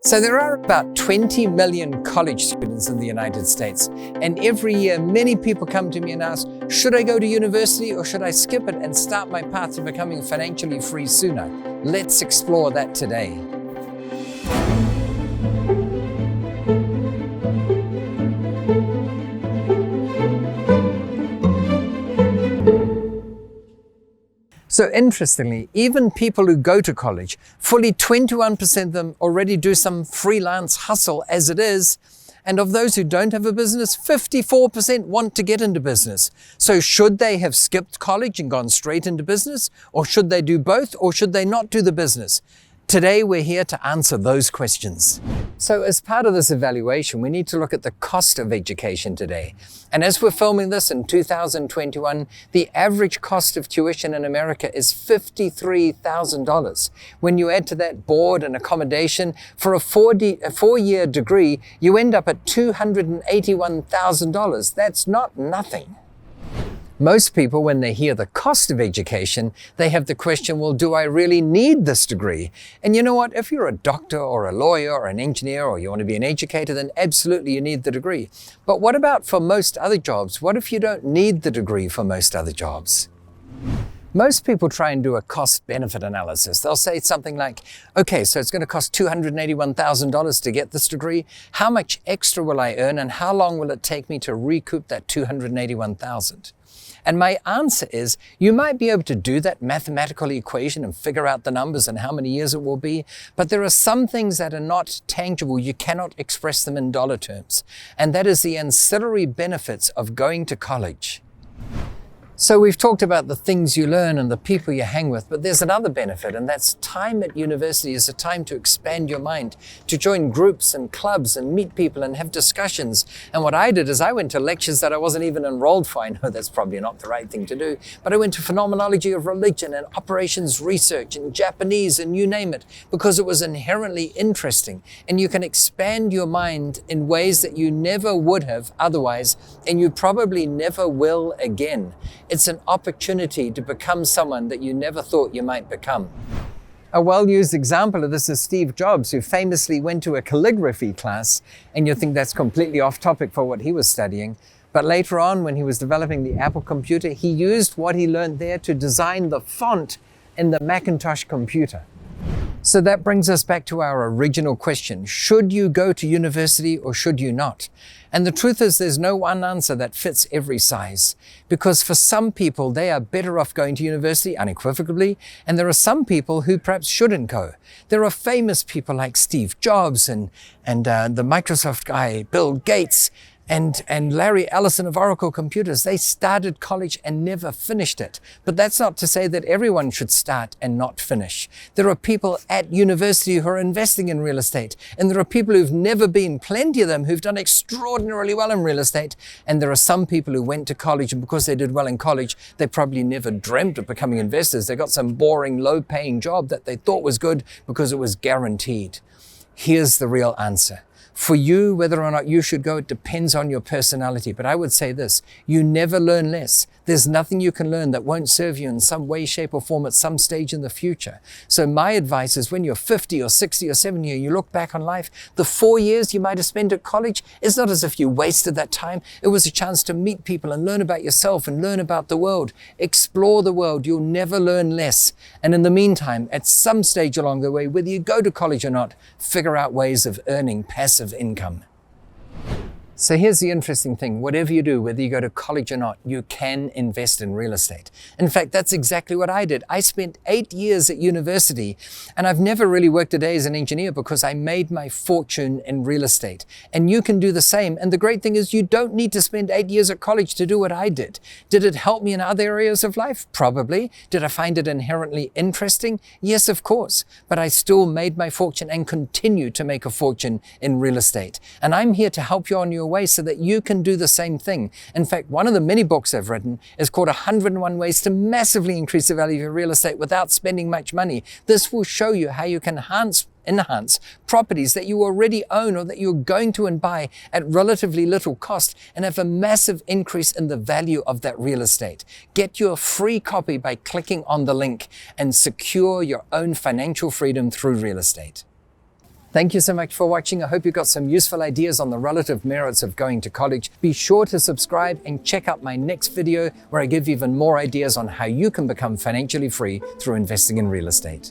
So there are about 20 million college students in the United States, and every year many people come to me and ask, should I go to university or should I skip it and start my path to becoming financially free sooner? Let's explore that today. So interestingly, even people who go to college, fully 21% of them already do some freelance hustle as it is. And of those who don't have a business, 54% want to get into business. So should they have skipped college and gone straight into business? Or should they do both? Or should they not do the business? Today, we're here to answer those questions. So as part of this evaluation, we need to look at the cost of education today. And as we're filming this in 2021, the average cost of tuition in America is $53,000. When you add to that board and accommodation, for a four-year degree, you end up at $281,000. That's not nothing. Most people, when they hear the cost of education, they have the question, well, do I really need this degree? And you know what? If you're a doctor or a lawyer or an engineer or you want to be an educator, then absolutely you need the degree. But what about for most other jobs? What if you don't need the degree for most other jobs? Most people try and do a cost-benefit analysis. They'll say something like, okay, so it's going to cost $281,000 to get this degree. How much extra will I earn and how long will it take me to recoup that $281,000? And my answer is, you might be able to do that mathematical equation and figure out the numbers and how many years it will be, but there are some things that are not tangible. You cannot express them in dollar terms. And that is the ancillary benefits of going to college. So we've talked about the things you learn and the people you hang with, but there's another benefit, and that's time at university is a time to expand your mind, to join groups and clubs and meet people and have discussions. And what I did is I went to lectures that I wasn't even enrolled for. I know that's probably not the right thing to do, but I went to phenomenology of religion and operations research and Japanese and you name it, because it was inherently interesting. And you can expand your mind in ways that you never would have otherwise, and you probably never will again. It's an opportunity to become someone that you never thought you might become. A well-used example of this is Steve Jobs, who famously went to a calligraphy class, and you think that's completely off topic for what he was studying. But later on, when he was developing the Apple computer, he used what he learned there to design the font in the Macintosh computer. So that brings us back to our original question. Should you go to university or should you not? And the truth is there's no one answer that fits every size. Because for some people, they are better off going to university unequivocally. And there are some people who perhaps shouldn't go. There are famous people like Steve Jobs and the Microsoft guy, Bill Gates, and Larry Ellison of Oracle Computers. They started college and never finished it. But that's not to say that everyone should start and not finish. There are people at university who are investing in real estate. And there are people who've never been, plenty of them, who've done extraordinarily well in real estate. And there are some people who went to college, and because they did well in college, they probably never dreamt of becoming investors. They got some boring, low-paying job that they thought was good because it was guaranteed. Here's the real answer. For you, whether or not you should go, it depends on your personality. But I would say this, you never learn less. There's nothing you can learn that won't serve you in some way, shape or form at some stage in the future. So my advice is when you're 50 or 60 or 70 and you look back on life, the 4 years you might have spent at college, it's not as if you wasted that time. It was a chance to meet people and learn about yourself and learn about the world. Explore the world. You'll never learn less. And in the meantime, at some stage along the way, whether you go to college or not, figure out ways of earning passive income. So here's the interesting thing. Whatever you do, whether you go to college or not, you can invest in real estate. In fact, that's exactly what I did. I spent 8 years at university, and I've never really worked a day as an engineer because I made my fortune in real estate. And you can do the same. And the great thing is you don't need to spend 8 years at college to do what I did. Did it help me in other areas of life? Probably. Did I find it inherently interesting? Yes, of course. But I still made my fortune and continue to make a fortune in real estate. And I'm here to help you on your way so that you can do the same thing. In fact, one of the many books I've written is called 101 Ways to Massively Increase the Value of Your Real Estate Without Spending Much Money. This will show you how you can enhance properties that you already own or that you're going to and buy at relatively little cost and have a massive increase in the value of that real estate. Get your free copy by clicking on the link and secure your own financial freedom through real estate. Thank you so much for watching. I hope you got some useful ideas on the relative merits of going to college. Be sure to subscribe and check out my next video where I give even more ideas on how you can become financially free through investing in real estate.